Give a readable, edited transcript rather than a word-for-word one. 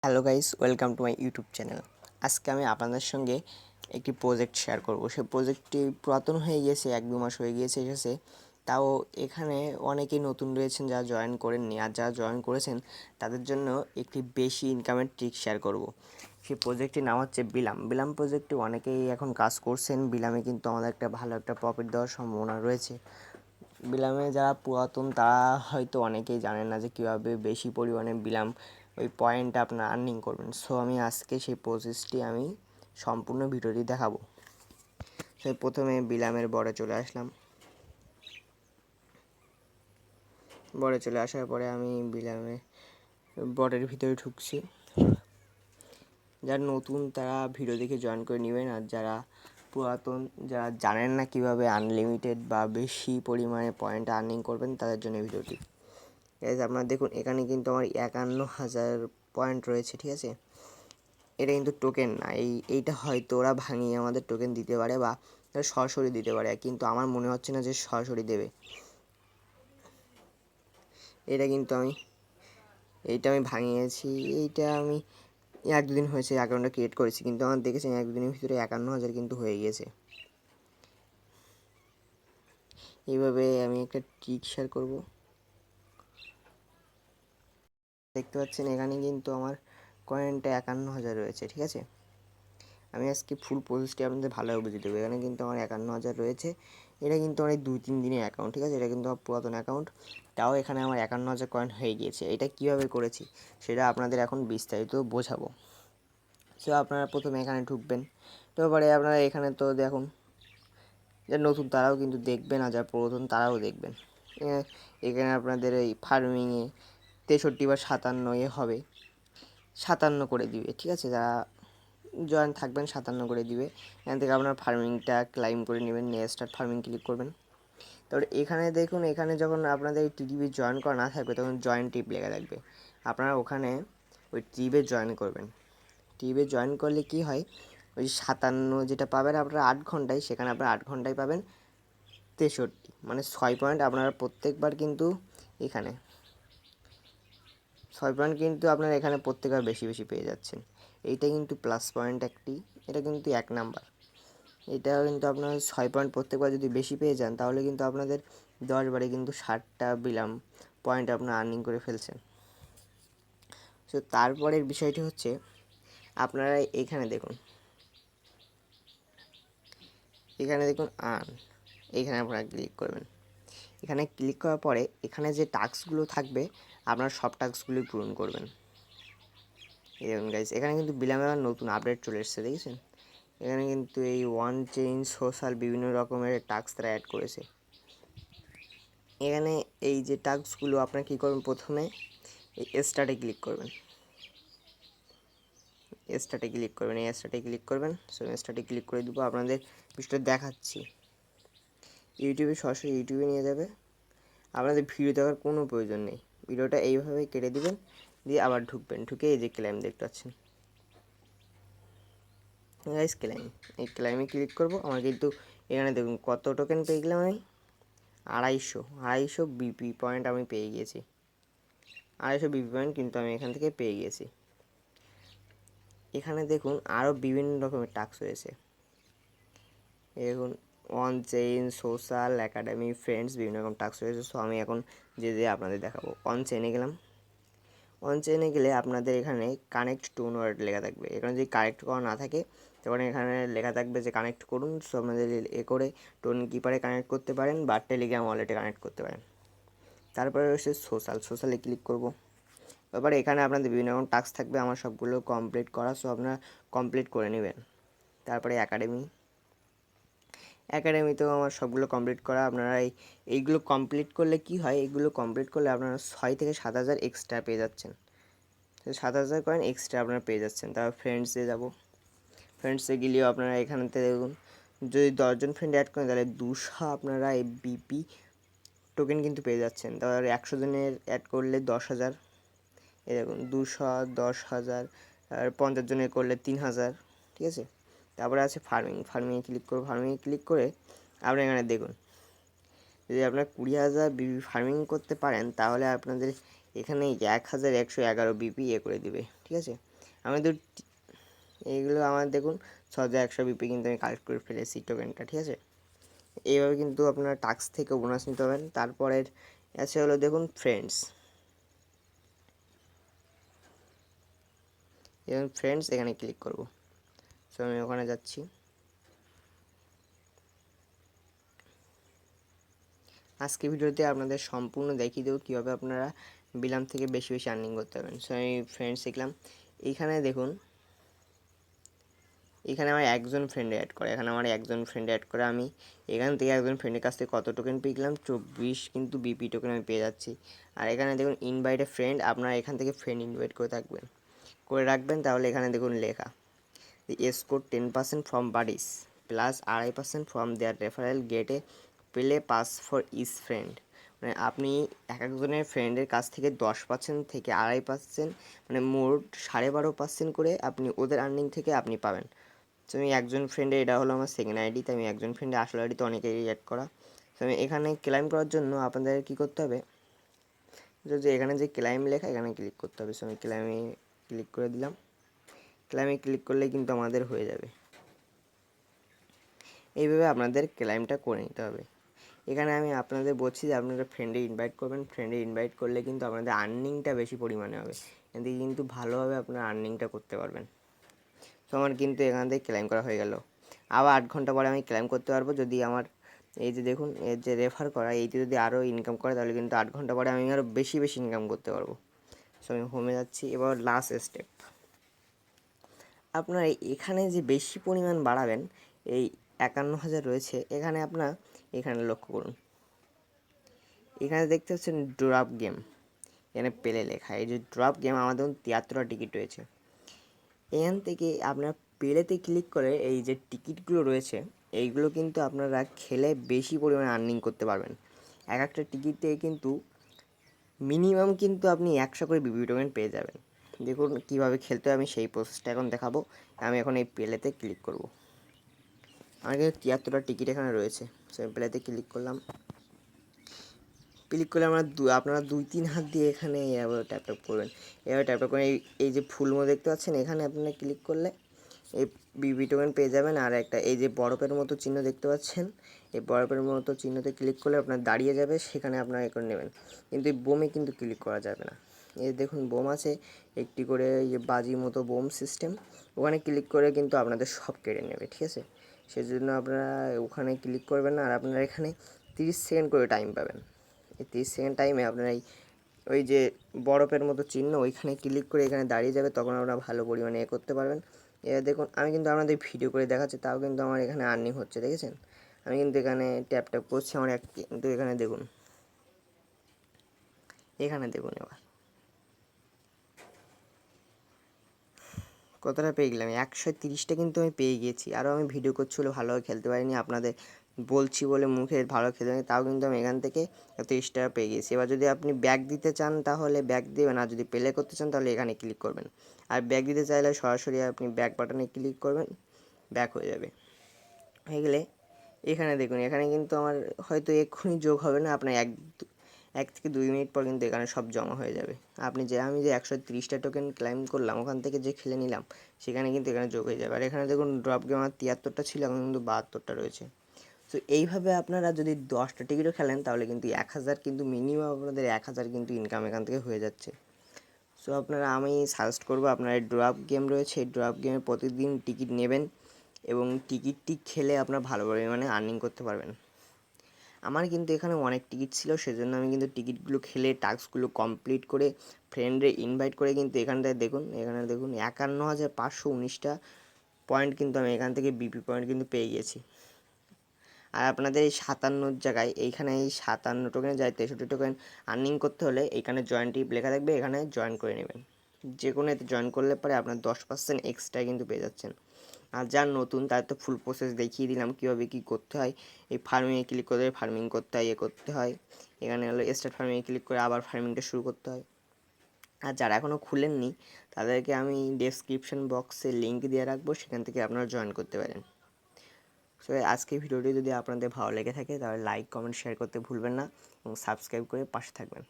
Hello guys, welcome to my YouTube channel. আজকে আমি আপনাদের সঙ্গে একটি প্রজেক্ট শেয়ার করব। সেই প্রজেক্টটি পুরাতন হয়ে গিয়েছে, 1-2 মাস হয়ে গিয়েছে এসেছে। তাও এখানে অনেকেই নতুন রয়েছেন যারা জয়েন করেননি, আর যারা জয়েন করেছেন তাদের জন্য একটি বেশি ইনকামের ট্রিক শেয়ার করব। সেই প্রজেক্টটির নাম হচ্ছে বিলাম প্রজেক্টটি অনেকেই এখন কাজ করছেন। বিলামে কিন্তু আমাদের ভালো একটা প্রফিট দেওয়ার সম্ভাবনা রয়েছে। বিলামে যারা পুরাতন তারা হয়তো অনেকেই জানেন না যে কীভাবে বেশি পরিমাণে বিলাম ওই পয়েন্টে আপনারা আর্নিং করবেন। সো আমি আজকে সেই প্রসেসটি আমি সম্পূর্ণ ভিডিওটি দেখাবো। তো প্রথমে বিলামের বর্ডে চলে আসলাম। বর্ডে চলে আসার পরে আমি বিলামের বর্ডের ভিতরে ঢুকছি। যারা নতুন তারা ভিডিও দেখে জয়েন করে নেবেন, আর যারা পুরাতন যারা জানেন না কীভাবে আনলিমিটেড বা বেশি পরিমাণে পয়েন্ট আর্নিং করবেন তাদের জন্য ভিডিওটি। আপনারা দেখুন, এখানে কিন্তু আমার 51,000 পয়েন্ট রয়েছে, ঠিক আছে। এটা কিন্তু টোকেন না, এইটা হয়তো ওরা ভাঙিয়ে আমাদের টোকেন দিতে পারে বা সরাসরি দিতে পারে, কিন্তু আমার মনে হচ্ছে না যে সরাসরি দেবে। এইটা আমি ভাঙিয়েছি। এইটা আমি 1-2 দিন হয়েছে অ্যাকাউন্টটা ক্রিয়েট করেছি, কিন্তু আমার দেখেছেন 1-2 দিনের ভিতরে 51,000 কিন্তু হয়ে গিয়েছে। এইভাবে আমি একটা ট্রিক শেয়ার করব। দেখতে পাচ্ছেন এখানে কিন্তু আমার কয়েনটা 51,000 রয়েছে, ঠিক আছে। আমি আজকে ফুল প্রসেসটি আপনাদের ভালোভাবে বুঝিয়ে দেবো। এখানে কিন্তু আমার 51,000 রয়েছে। এটা কিন্তু অনেক 2-3 দিনের অ্যাকাউন্ট, ঠিক আছে। এটা কিন্তু আমার পুরাতন অ্যাকাউন্ট, তাও এখানে আমার 51,000 কয়েন হয়ে গিয়েছে। এটা কীভাবে করেছি সেটা আপনাদের এখন বিস্তারিত বোঝাবো। সো আপনারা প্রথমে এখানে ঢুকবেন। তো পরে আপনারা এখানে তো দেখুন, যারা নতুন তারাও কিন্তু দেখবেন, আর যারা পুরাতন তারাও দেখবেন। এখানে আপনাদের এই ফার্মিংয়ে 63 বা 57 হবে, 57 করে দিবে, ঠিক আছে। যারা জয়েন থাকবেন 57 করে দিবে। এখান থেকে আপনার ফার্মিংটা ক্লাইম করে নেবেন, নিয়ে স্টার্ট ফার্মিং ক্লিক করবেন। তারপরে এখানে দেখুন, এখানে যখন আপনাদের এই টিভি জয়েন করা না থাকবে তখন জয়েন টিপ লেখা থাকবে। আপনারা ওখানে ওই টিপে জয়েন করবেন। টিপে জয়েন করলে কি হয়, ওই 57 যেটা পাবেন আপনারা 8 ঘন্টায়, সেখানে আপনারা 8 ঘন্টায় পাবেন 63, মানে 6 পয়েন্ট আপনারা প্রত্যেকবার কিন্তু এখানে 6 পয়েন্ট কিন্তু আপনারা এখানে প্রত্যেকবার বেশি বেশি পেয়ে যাচ্ছেন। এইটা কিন্তু প্লাস পয়েন্ট একটি, এটা কিন্তু 1 নাম্বার। এটা কিন্তু আপনার 6 পয়েন্ট প্রত্যেকবার যদি বেশি পেয়ে যান তাহলে কিন্তু আপনাদের 10 বারে কিন্তু 60টা বিলাম পয়েন্ট আপনারা আর্নিং করে ফেলছেন। সো তারপরের বিষয়টি হচ্ছে, আপনারা এখানে দেখুন আর্ন, এইখানে আপনারা ক্লিক করবেন। এখানে ক্লিক করার পরে এখানে যে টাস্কগুলো থাকবে আপনারা সব টাস্কগুলোই পূরণ করবেন। দেখুন গাইস, এখানে কিন্তু বিলামে আবার নতুন আপডেট চলে এসেছে, দেখেছেন। এখানে কিন্তু এই ওয়ান চেইন সোশ্যাল বিভিন্ন রকমের টাস্ক তারা অ্যাড করেছে। এখানে এই যে টাস্কগুলো আপনারা কী করবেন, প্রথমে এই স্টার্টে ক্লিক করবেন। এই স্টার্টে ক্লিক করবেন। সো স্টার্টে ক্লিক করে দেবো। আপনাদের বিষয়টা দেখাচ্ছি, সরাসরি ইউটিউবে নিয়ে যাবে। আপনাদের ভিডিও দেখার কোনো প্রয়োজন নেই, ভিডিওটা এইভাবে কেটে দিবেন, দিয়ে আবার ঢুকবেন। ঢুকে এই যে ক্লাইম দেখতে পাচ্ছেন গাইস, এই ক্লাইমে ক্লিক করব। আমার কিন্তু এখানে দেখুন কত টোকেন পেয়ে গেলাম আমি, 250 বিপি পয়েন্ট আমি পেয়ে গিয়েছি। 250 বিপি পয়েন্ট কিন্তু আমি এখান থেকে পেয়ে গিয়েছি। এখানে দেখুন আরও বিভিন্ন রকমের টাস্ক রয়েছে। দেখুন on chain, social, academy, friends, বিভিন্ন রকম টাস্ক রয়েছে। সো আমি এখন যে আপনাদের দেখাবো। অন চেইনে গেলাম। অন চেইনে গেলে আপনাদের এখানে কানেক্ট টু ওয়ালেট লেখা থাকবে। এখানে যদি কানেক্ট করা না থাকে তখন এখানে লেখা থাকবে যে কানেক্ট করুন। সো আপনাদের করে টোন কিপারে কানেক্ট করতে পারেন বা টেলিগ্রাম ওয়ালেটে কানেক্ট করতে পারেন। তারপরে রয়েছে সোশ্যালে ক্লিক করব। তারপরে এখানে আপনাদের বিভিন্ন রকম টাস্ক থাকবে, আমার সবগুলো কমপ্লিট করা, সো আপনারা কমপ্লিট করে নেবেন। তারপরে একাডেমিতেও আমার সবগুলো কমপ্লিট করা। আপনারা এইগুলো কমপ্লিট করলে কি হয়, এইগুলো কমপ্লিট করলে আপনারা 6 থেকে 7,000 এক্সট্রা পেয়ে যাচ্ছেন। 7,000 কয়েন এক্সট্রা আপনারা পেয়ে যাচ্ছেন। তারপর ফ্রেন্ডসে যাব। ফ্রেন্ডসে গেলেও আপনারা এখানেতে দেখুন, যদি 10 জন ফ্রেন্ড অ্যাড করেন তাহলে 200 আপনারা এই বিপি টোকেন কিন্তু পেয়ে যাচ্ছেন। তারপর 100 জনের অ্যাড করলে 10,000, এই দেখুন 200, 10,000, আর 50 জনের করলে 3,000, ঠিক আছে। তারপরে আছে ফার্মিংয়ে ক্লিক করব। ফার্মিংয়ে ক্লিক করে আপনি এখানে দেখুন, যদি আপনারা 20,000 বিপি ফার্মিং করতে পারেন তাহলে আপনাদের এখানে 1,111 বিপি করে দিবে, ঠিক আছে। আমাদের এইগুলো আমার দেখুন 6100 বিপি কিন্তু আমি কালেক্ট করে ফেলেছি টোকেনটা, ঠিক আছে। এইভাবে কিন্তু আপনারা টাস্ক থেকে বোনাস নিতে পারবেন। তারপরের আছে হলো দেখুন ফ্রেন্ডস, এবং ফ্রেন্ডস এখানে ক্লিক করব। সো আমি ওখানে যাচ্ছি। আজকে ভিডিওতে আপনাদের সম্পূর্ণ দেখিয়ে দেবো কীভাবে আপনারা বিলাম থেকে বেশি বেশি আর্নিং করতে পারবেন। সো আমি ফ্রেন্ডস শিখলাম। এইখানে দেখুন, এখানে আমার একজন ফ্রেন্ড অ্যাড করে, এখানে আমার একজন ফ্রেন্ড অ্যাড করে আমি এখান থেকে একজন ফ্রেন্ডের কাছ থেকে কত টোকেন পেয়ে গেলাম, 24 কিন্তু বিপি টোকেন আমি পেয়ে যাচ্ছি। আর এখানে দেখুন ইনভাইট এ ফ্রেন্ড, আপনারা এখান থেকে ফ্রেন্ড ইনভাইট করে রাখবেন। তাহলে এখানে দেখুন লেখা score 10% from buddies plus 2.5% from their referral get a play pass for his friend. মানে আপনি এক একজনের ফ্রেন্ডের কাছ থেকে 10% থেকে 2.5%, মানে মোট 12.5% করে আপনি ওদের আর্নিং থেকে আপনি পাবেন। তো আমি একজন ফ্রেন্ডে, এটা হলো আমার সেকেন্ড আইডি, তো আমি একজন ফ্রেন্ডে আসল আইডি তো অনেকেই অ্যাড করা। তো আমি এখানে ক্লাইম করার জন্য আপনাদের কী করতে হবে, যে এখানে যে ক্লাইম লেখা এখানে ক্লিক করতে হবে। সো আমি ক্লাইমে ক্লিক করে দিলাম। ক্লাইমে ক্লিক করলে কিন্তু আমাদের হয়ে যাবে। এইভাবে আপনাদের ক্লাইমটা করে নিতে হবে। এখানে আমি আপনাদের বলছি যে আপনারা ফ্রেন্ডে ইনভাইট করবেন। ফ্রেন্ডে ইনভাইট করলে কিন্তু আপনাদের আর্নিংটা বেশি পরিমাণে হবে, এখান থেকে কিন্তু ভালোভাবে আপনারা আর্নিংটা করতে পারবেন। তো আমার কিন্তু এখান থেকে ক্লাইম করা হয়ে গেল। আবার 8 ঘন্টা পরে আমি ক্লাইম করতে পারবো যদি আমার এই যে দেখুন এর যে রেফার করা এইটি যদি আরও ইনকাম করে, তাহলে কিন্তু 8 ঘন্টা পরে আমি আরও বেশি বেশি ইনকাম করতে পারবো। সো আমি হোমে যাচ্ছি। এবার লাস্ট স্টেপ, আপনারা এখানে যে বেশি পরিমাণ বাড়াবেন, এই 51,000 রয়েছে এখানে, আপনার এখানে লক্ষ্য করুন, এখানে দেখতে পাচ্ছেন ড্রপ গেম, এখানে পেলে লেখা। এই যে ড্রপ গেম আমাদের 73টা টিকিট রয়েছে। এখান থেকে আপনার পেলেতে ক্লিক করে এই যে টিকিটগুলো রয়েছে এইগুলো কিন্তু আপনারা খেলে বেশি পরিমাণে আর্নিং করতে পারবেন। এক একটা টিকিট থেকে কিন্তু মিনিমাম কিন্তু আপনি 100 করে বিবি টোকেন পেয়ে যাবেন। দেখুন কীভাবে খেলতে হয়, আমি সেই প্রসেসটা এখন দেখাবো। আমি এখন এই পেলেতে ক্লিক করব। আমার কিন্তু 73টা টিকিট এখানে রয়েছে। সো পেলেতে ক্লিক করলাম। ক্লিক করলে আপনারা 2-3 হাত দিয়ে এখানে এভাবে ট্যাপ করবেন। এভাবে ট্যাপ করে এই যে ফুল মতো দেখতে পাচ্ছেন, এখানে আপনারা ক্লিক করলে এই বিবি টোকেন পেয়ে যাবেন। আর একটা এই যে বরফের মতো চিহ্ন দেখতে পাচ্ছেন, এই বরফের মতো চিহ্নতে ক্লিক করলে আপনার দাঁড়িয়ে যাবে, সেখানে আপনারা এ করে নেবেন। কিন্তু এই বোমে কিন্তু ক্লিক করা যাবে না। এই দেখুন বোম আছে একটি করে, এই বাজির মতো বোম সিস্টেম, ওখানে ক্লিক করে কিন্তু আপনাদের সব কেড়ে নেবে, ঠিক আছে। সেজন্য আপনারা ওখানে ক্লিক করবেন না। আর আপনারা এখানে 30 সেকেন্ড করে টাইম পাবেন। এই 30 সেকেন্ড টাইমে আপনারা ওই যে বরফের মতো চিহ্ন ওইখানে ক্লিক করে এখানে দাঁড়িয়ে যাবে, তখন আপনারা ভালো পরিমাণে এ করতে পারবেন। এবার দেখুন আমি কিন্তু আপনাদের ভিডিও করে দেখাচ্ছি, তাও কিন্তু আমার এখানে আর্নিং হচ্ছে, দেখেছেন। আমি কিন্তু এখানে ট্যাপ করছি, আমার কিন্তু এখানে দেখুন, এখানে দেখুন এবার কতটা পেয়ে গেলাম, 130টা কিন্তু আমি পেয়ে গিয়েছি। আরও আমি ভিডিও করছি বলে ভালোভাবে খেলতে পারিনি, আপনাদের বলছি বলে মুখে ভালো খেলতে পারি, তাও কিন্তু আমি এখান থেকে 30 টাকা পেয়ে গেছি। এবার যদি আপনি ব্যাক দিতে চান তাহলে ব্যাক দেবেন, আর যদি প্লে করতে চান তাহলে এখানে ক্লিক করবেন। আর ব্যাক দিতে চাইলে সরাসরি আপনি ব্যাক বাটনে ক্লিক করবেন, ব্যাক হয়ে যাবে। হয়ে গেলে এখানে দেখুন, এখানে কিন্তু আমার হয়তো এক্ষুনি যোগ হবে না, আপনার 1 থেকে 2 মিনিট পর কিন্তু এখানে সব জমা হয়ে যাবে। আমি যে 130টা টোকেন ক্লাইম করলাম ওখান থেকে যে খেলে নিলাম, সেখানে কিন্তু এখানে যোগ হয়ে যাবে। আর এখানে দেখুন ড্রপ গেম আমার 73টা ছিল, এখন কিন্তু 72টা রয়েছে। তো এইভাবে আপনারা যদি 10টা টিকিটও খেলেন তাহলে কিন্তু 1000 কিন্তু মিনিমাম আপনাদের 1000 কিন্তু ইনকাম এখান থেকে হয়ে যাচ্ছে। সো আপনারা, আমি সাজেস্ট করবো আপনারা এই ড্রপ গেম রয়েছে, এই ড্রপ গেমে প্রতিদিন টিকিট নেবেন এবং টিকিটটি খেলে আপনারা ভালো পরিমাণে আর্নিং করতে পারবেন। আমার কিন্তু এখানে অনেক টিকিট ছিল, সেজন্য আমি কিন্তু টিকিটগুলো খেলে টাস্কগুলো কমপ্লিট করে ফ্রেন্ডে ইনভাইট করে কিন্তু এখানটায় দেখুন, এখানে দেখুন 51,519টা পয়েন্ট কিন্তু আমি এখান থেকে বিপি পয়েন্ট কিন্তু পেয়ে গেছি। আর আপনাদের এই 57 জায়গায় এইখানে এই 57 টোকেনের যায় 63 টোকেন আর্নিং করতে হলে এইখানে জয়েন টিপ লেখা থাকবে, এখানে জয়েন করে নেবেন। যে কোনো এতে জয়েন করলে পরে আপনার 10% এক্সট্রা কিন্তু পেয়ে যাচ্ছেন। আর যার নতুন তার তো ফুল প্রসেস দেখিয়ে দিলাম কীভাবে কী করতে হয়। এই ফার্মিংয়ে ক্লিক করে ফার্মিং করতে হয়, করতে হয়। এখানে হলো স্টার্ট ফার্মিংয়ে ক্লিক করে আবার ফার্মিংটা শুরু করতে হয়। আর যারা এখনও খুলেননি তাদেরকে আমি ডেসক্রিপশন বক্সে লিঙ্ক দিয়ে রাখবো, সেখান থেকে আপনারা জয়েন করতে পারেন। সো আজকের ভিডিওটি যদি আপনাদের ভালো লেগে থাকে তাহলে লাইক কমেন্ট শেয়ার করতে ভুলবেন না এবং সাবস্ক্রাইব করে পাশে থাকবেন।